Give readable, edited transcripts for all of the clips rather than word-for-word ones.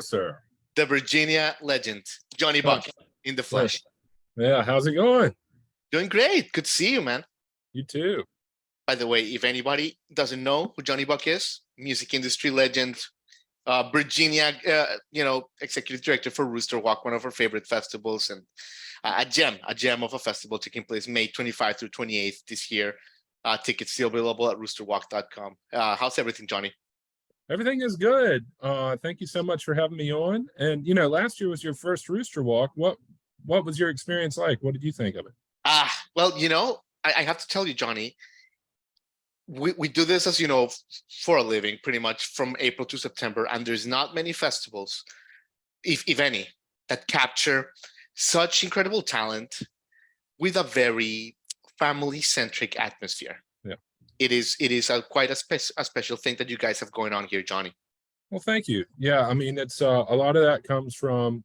sir. The Virginia legend, Johnny Oh, Buck in the flesh. yeah, how's it going? Doing great. Good to see you, man. You too. By the way, if anybody doesn't know who Johnny Buck is, music industry legend, Virginia, executive director for Rooster Walk, one of our favorite festivals, and a gem of a festival taking place May 25 through 28th this year. Tickets still available at roosterwalk.com. How's everything, Johnny? Everything is good. Thank you so much for having me on. And last year was your first Rooster Walk. What was your experience like? What did you think of it? Well, I have to tell you, Johnny, we do this, as you know, for a living, pretty much from April to September, and there's not many festivals, if any, that capture such incredible talent with a very family-centric atmosphere. Yeah, it is quite a special thing that you guys have going on here, Johnny. well, thank you. Yeah, I mean, it's a lot of that comes from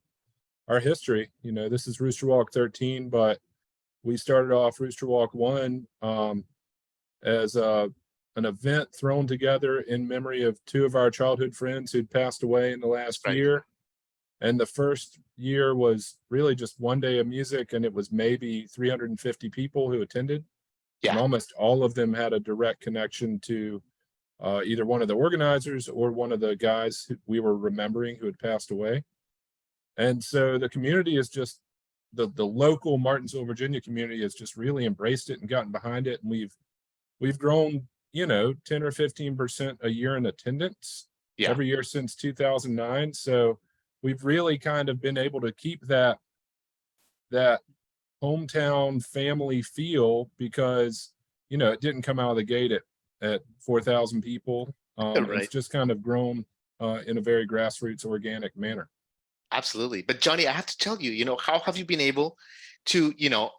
our history. This is Rooster Walk 13, but we started off Rooster Walk 1 as an event thrown together in memory of two of our childhood friends who'd passed away in the last year. And the first year was really just one day of music, and it was maybe 350 people who attended. Yeah. And almost all of them had a direct connection to either one of the organizers or one of the guys who we were remembering who had passed away. And so the community is just, the local Martinsville, Virginia community has just really embraced it and gotten behind it. And we've grown, 10 or 15% a year in attendance every year since 2009. So we've really kind of been able to keep that hometown family feel, because, it didn't come out of the gate at 4,000 people. Right. It's just kind of grown in a very grassroots, organic manner. Absolutely. But Johnny, I have to tell you, how have you been able to,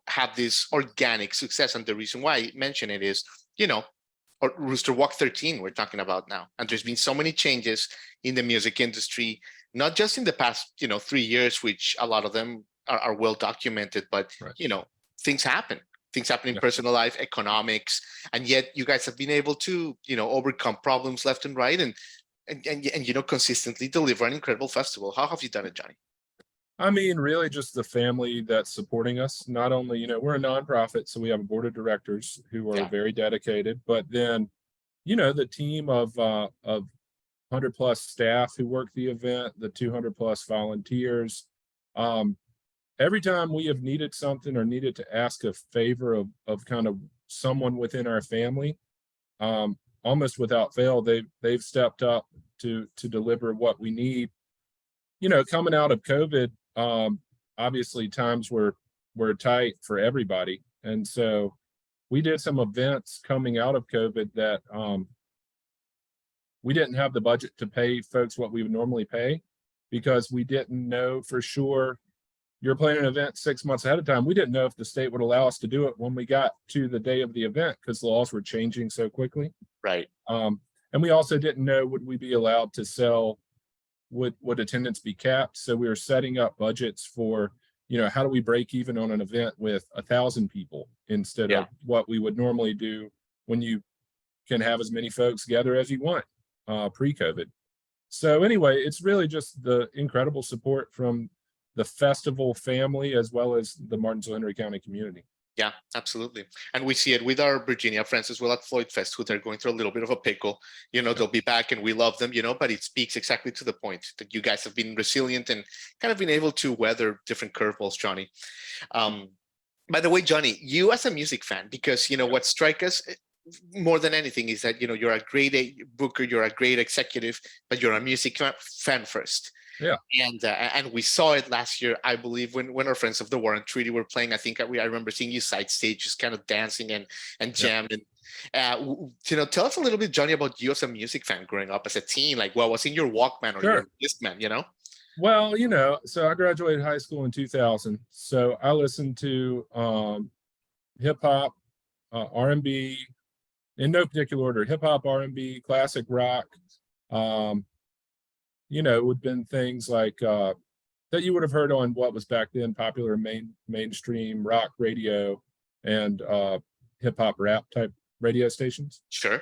have this organic success? And the reason why I mention it is, or Rooster Walk 13 we're talking about now. And there's been so many changes in the music industry, not just in the past, 3 years, which a lot of them are well documented, but, right. Things happen. Things happen in personal life, economics, and yet you guys have been able to, overcome problems left and right and consistently deliver an incredible festival. How have you done it, Johnny? I mean, really just the family that's supporting us. Not only, we're a nonprofit, so we have a board of directors who are very dedicated, but then, the team of 100 plus staff who work the event, the 200 plus volunteers. Every time we have needed something or needed to ask a favor of kind of someone within our family, almost without fail, they've stepped up to deliver what we need. Coming out of COVID, obviously times were tight for everybody, and so we did some events coming out of COVID that we didn't have the budget to pay folks what we would normally pay, because we didn't know for sure. You're planning an event 6 months ahead of time. We didn't know if the state would allow us to do it when we got to the day of the event, because laws were changing so quickly. Right. And we also didn't know, would we be allowed to sell, would attendance be capped? So we were setting up budgets for, how do we break even on an event with 1,000 people instead of what we would normally do when you can have as many folks gather as you want pre-COVID. So anyway, it's really just the incredible support from the festival family as well as the Martinsville Henry County community. Yeah, absolutely. And we see it with our Virginia friends as well at Floyd Fest, who they're going through a little bit of a pickle. They'll be back and we love them, but it speaks exactly to the point that you guys have been resilient and kind of been able to weather different curveballs, Johnny. By the way, Johnny, you as a music fan, because, what strikes us more than anything is that, you're a great booker, you're a great executive, but you're a music fan first. Yeah. And we saw it last year, I believe, when our friends of the War and Treaty were playing. I think I remember seeing you side stage just kind of dancing and jammed. And tell us a little bit, Johnny, about you as a music fan growing up as a teen. Like, what was in your Walkman or your Discman, Well, so I graduated high school in 2000. So I listened to hip hop, R&B, in no particular order: hip hop, R&B, classic rock. It would have been things like that you would have heard on what was back then popular mainstream rock radio and hip hop rap type radio stations. Sure.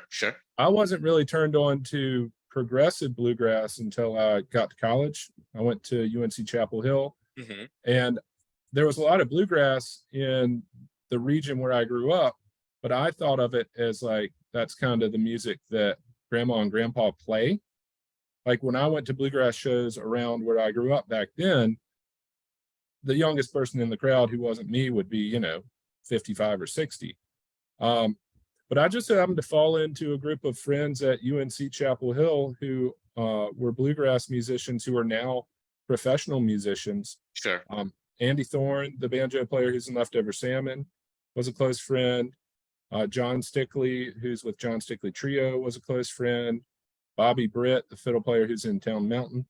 I wasn't really turned on to progressive bluegrass until I got to college. I went to UNC Chapel Hill, and there was a lot of bluegrass in the region where I grew up, but I thought of it as like, that's kind of the music that grandma and grandpa play. Like when I went to bluegrass shows around where I grew up back then, the youngest person in the crowd who wasn't me would be, 55 or 60. But I just happened to fall into a group of friends at UNC Chapel Hill who were bluegrass musicians who are now professional musicians. Sure. Andy Thorne, the banjo player who's in Leftover Salmon, was a close friend. John Stickley, who's with John Stickley Trio, was a close friend. Bobby Britt, the fiddle player who's in Town Mountain.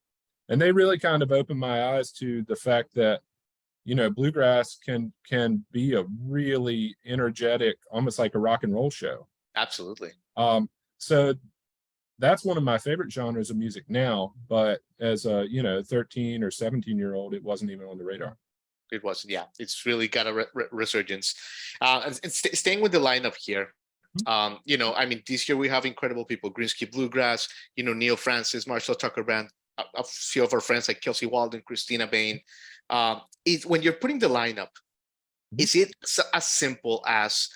And they really kind of opened my eyes to the fact that, bluegrass can be a really energetic, almost like a rock and roll show. Absolutely. So that's one of my favorite genres of music now, but as a 13 or 17-year-old, it wasn't even on the radar. It wasn't. Yeah, it's really got a resurgence. And staying with the lineup here, this year we have incredible people: Greensky Bluegrass, Neal Francis, Marshall Tucker Band, a few of our friends like Kelsey Waldon, Cristina Vane. When you're putting the lineup, is it as simple as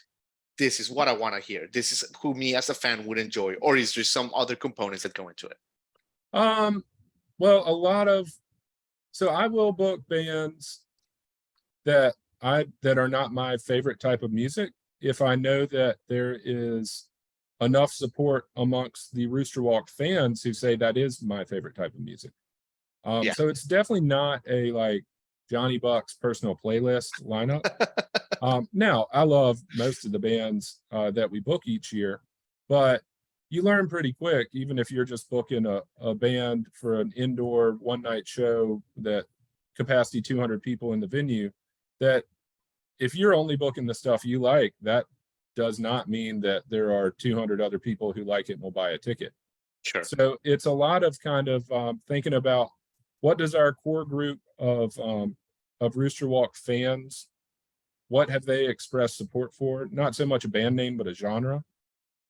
this is what I want to hear, this is who me as a fan would enjoy, or is there some other components that go into it? Well, so I will book bands that are not my favorite type of music if I know that there is enough support amongst the Rooster Walk fans who say that is my favorite type of music. So it's definitely not a like Johnny Buck's personal playlist lineup. Now I love most of the bands that we book each year, but you learn pretty quick, even if you're just booking a band for an indoor one-night show that capacity 200 people in the venue, that if you're only booking the stuff you like, that does not mean that there are 200 other people who like it and will buy a ticket. Sure. So it's a lot of kind of thinking about what does our core group of Rooster Walk fans, what have they expressed support for? Not so much a band name, but a genre.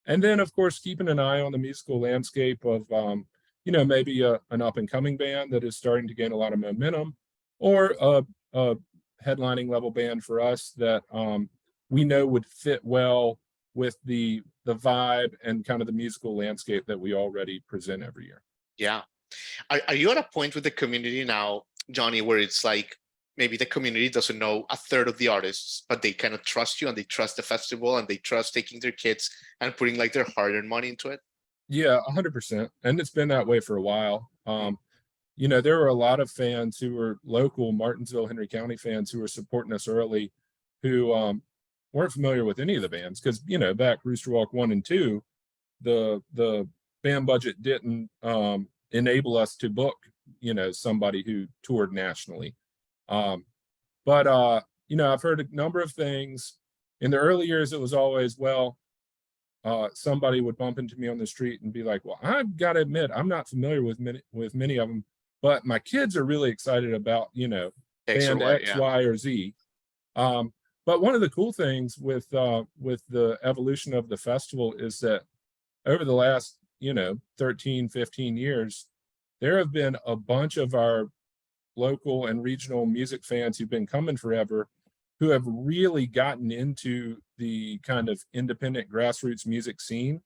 And then, of course, keeping an eye on the musical landscape of, maybe an up-and-coming band that is starting to gain a lot of momentum, or a headlining level band for us that we know would fit well with the vibe and kind of the musical landscape that we already present every year. Yeah. Are you at a point with the community now, Johnny, where it's like maybe the community doesn't know a third of the artists, but they kind of trust you and they trust the festival and they trust taking their kids and putting like their hard-earned money into it? Yeah, 100%. And it's been that way for a while. There were a lot of fans who were local Martinsville, Henry County fans who were supporting us early, who weren't familiar with any of the bands because, back Rooster Walk 1 and 2, the band budget didn't enable us to book, somebody who toured nationally. But I've heard a number of things. In the early years, it was always, somebody would bump into me on the street and be like, well, I've got to admit, I'm not familiar with many of them, but my kids are really excited about, band X, Y, or Z. But one of the cool things with the evolution of the festival is that over the last, 13, 15 years, there have been a bunch of our local and regional music fans who've been coming forever who have really gotten into the kind of independent grassroots music scene,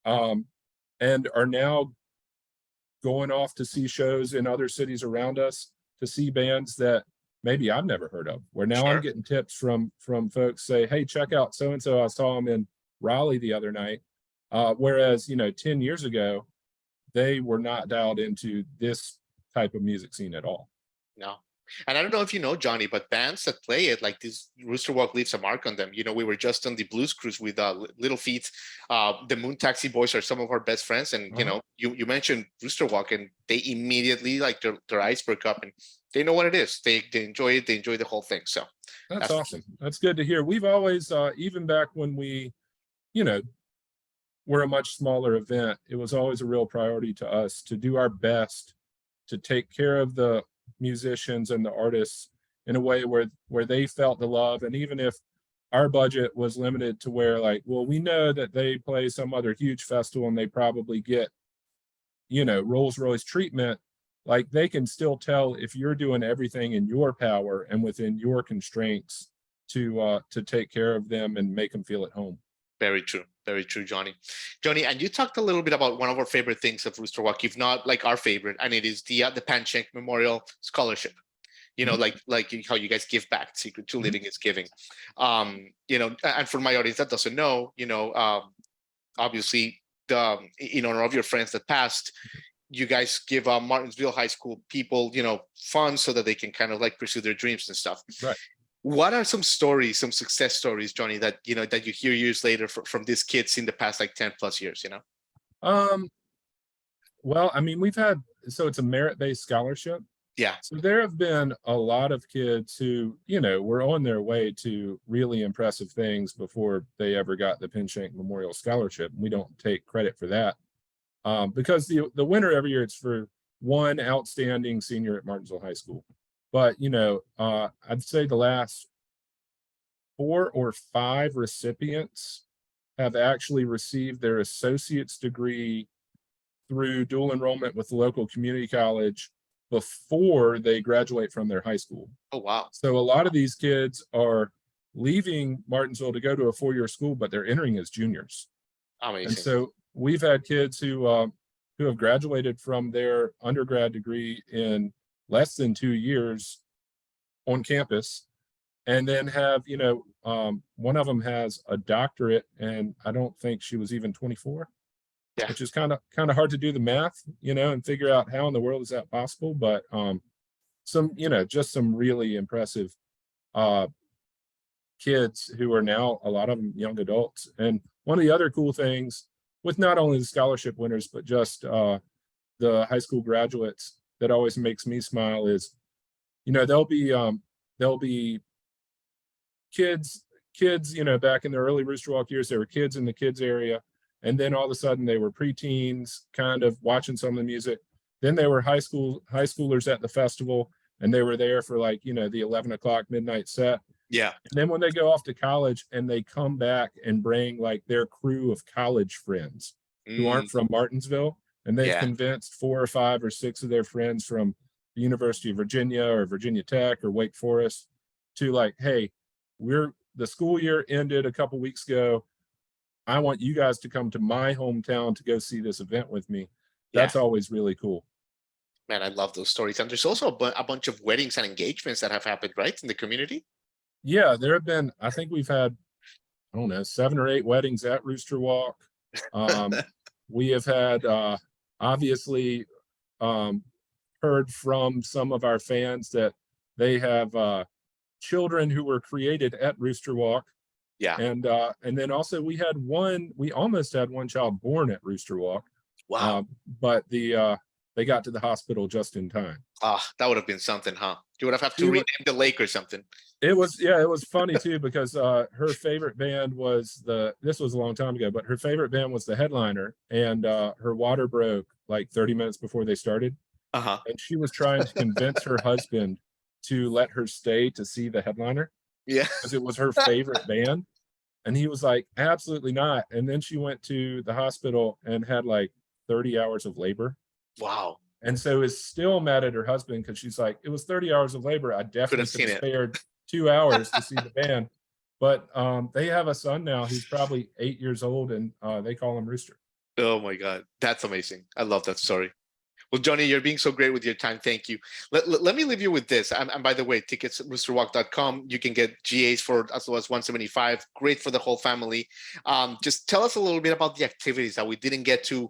and are now going off to see shows in other cities around us, to see bands that maybe I've never heard of, where now I'm getting tips from folks say, hey, check out so-and-so, I saw them in Raleigh the other night. Whereas, 10 years ago, they were not dialed into this type of music scene at all. No. And I don't know if you know, Johnny, but bands that play it, like this Rooster Walk leaves a mark on them. We were just on the Blues Cruise with Little Feet. The Moon Taxi Boys are some of our best friends. And, you mentioned Rooster Walk, and they immediately, like, their eyes perk up and they know what it is. They enjoy it. They enjoy the whole thing. So that's awesome. That's good to hear. We've always, even back when we, were a much smaller event, it was always a real priority to us to do our best to take care of the musicians and the artists in a way where they felt the love. And even if our budget was limited to where, like, well, we know that they play some other huge festival and they probably get Rolls Royce treatment, like they can still tell if you're doing everything in your power and within your constraints to take care of them and make them feel at home. Very true, Johnny. Johnny, and you talked a little bit about one of our favorite things of Rooster Walk, if not like our favorite, and it is the Panchenk Memorial Scholarship. Like how you guys give back. Secret to Living is giving. And for my audience that doesn't know, obviously, in honor of your friends that passed, you guys give Martinsville High School people, funds so that they can kind of like pursue their dreams and stuff. Right. What are some stories, some success stories, Johnny, that that you hear years later from these kids in the past like 10 plus years? Well, I mean, so it's a merit-based scholarship. Yeah. So there have been a lot of kids who, were on their way to really impressive things before they ever got the Pinshank Memorial Scholarship. We don't take credit for that because the winner every year, it's for one outstanding senior at Martinsville High School. But, I'd say the last 4 or 5 recipients have actually received their associate's degree through dual enrollment with the local community college before they graduate from their high school. Oh, wow. So a lot of these kids are leaving Martinsville to go to a 4-year school, but they're entering as juniors. Amazing. And so we've had kids who have graduated from their undergrad degree in less than 2 years on campus, and then have, one of them has a doctorate, and I don't think she was even 24. Yeah. Which is kind of hard to do the math, and figure out how in the world is that possible. But just some really impressive kids who are now, a lot of them, young adults. And one of the other cool things with not only the scholarship winners, but just the high school graduates that always makes me smile is, there'll be kids, back in the early Rooster Walk years, there were kids in the kids area. And then all of a sudden they were preteens kind of watching some of the music. Then they were high schoolers at the festival, and they were there for like, the 11 o'clock midnight set. Yeah. And then when they go off to college and they come back and bring like their crew of college friends who aren't from Martinsville, and they've convinced 4 or 5 or 6 of their friends from the University of Virginia or Virginia Tech or Wake Forest to like, hey, the school year ended a couple weeks ago. I want you guys to come to my hometown to go see this event with me. That's always really cool. Man, I love those stories. And there's also a bunch of weddings and engagements that have happened, right, in the community? Yeah, there have been, I think we've had, I don't know, 7 or 8 weddings at Rooster Walk. We have had, obviously, heard from some of our fans that they have children who were created at Rooster Walk. Yeah. And then also we almost had one child born at Rooster Walk. Wow. But they got to the hospital just in time. That would have been something, huh? You would have to rename the lake or something. It was funny too, because her favorite band was this was a long time ago, but her favorite band was the headliner, and her water broke like 30 minutes before they started. Uh-huh. And she was trying to convince her husband to let her stay to see the headliner. Yeah. Because it was her favorite band. And he was like, absolutely not. And then she went to the hospital and had like 30 hours of labor. Wow. And so is still mad at her husband because she's like, it was 30 hours of labor. I definitely could have spared 2 hours to see the band. But they have a son now who's probably 8 years old, and they call him Rooster. Oh my God. That's amazing. I love that story. Well, Johnny, you're being so great with your time. Thank you. Let me leave you with this. And by the way, tickets at roosterwalk.com. You can get GAs for as low as $175. Great for the whole family. Just tell us a little bit about the activities that we didn't get to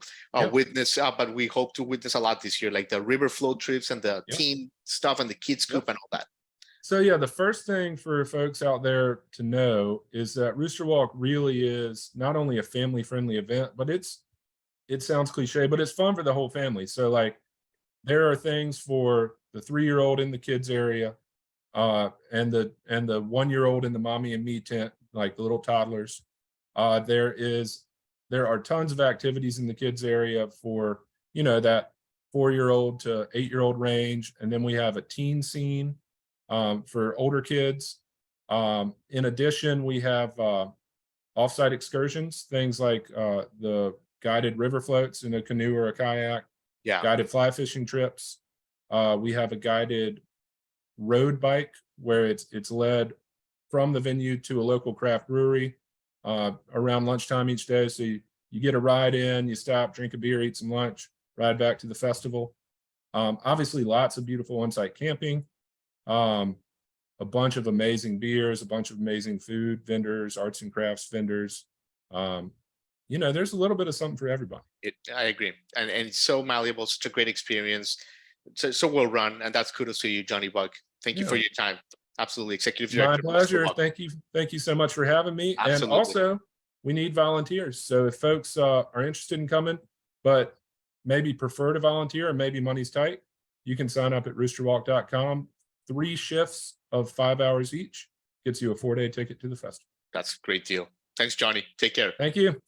witness, but we hope to witness a lot this year, like the river float trips and the teen stuff and the kids scoop and all that. So yeah, the first thing for folks out there to know is that Rooster Walk really is not only a family-friendly event, but it sounds cliche, but it's fun for the whole family. So like there are things for the 3-year-old in the kids area, and the 1-year-old in the mommy and me tent, like the little toddlers. There are tons of activities in the kids area for, that 4-year-old to 8-year-old range. And then we have a teen scene for older kids. In addition, we have offsite excursions, things like the guided river floats in a canoe or a kayak. Yeah. guided fly fishing trips. We have a guided road bike where it's led from the venue to a local craft brewery around lunchtime each day. So you get a ride in, you stop, drink a beer, eat some lunch, ride back to the festival. Obviously, lots of beautiful on-site camping, a bunch of amazing beers, a bunch of amazing food vendors, arts and crafts vendors. There's a little bit of something for everybody. I agree. And it's so malleable, such a great experience. So well run. And that's kudos to you, Johnny Bug. Thank you for your time. Absolutely. Executive My Director. pleasure. Thank you so much for having me. Absolutely. And also, we need volunteers. So if folks are interested in coming, but maybe prefer to volunteer and maybe money's tight, you can sign up at roosterwalk.com. 3 shifts of 5 hours each gets you a 4-day ticket to the festival. That's a great deal. Thanks, Johnny. Take care. Thank you.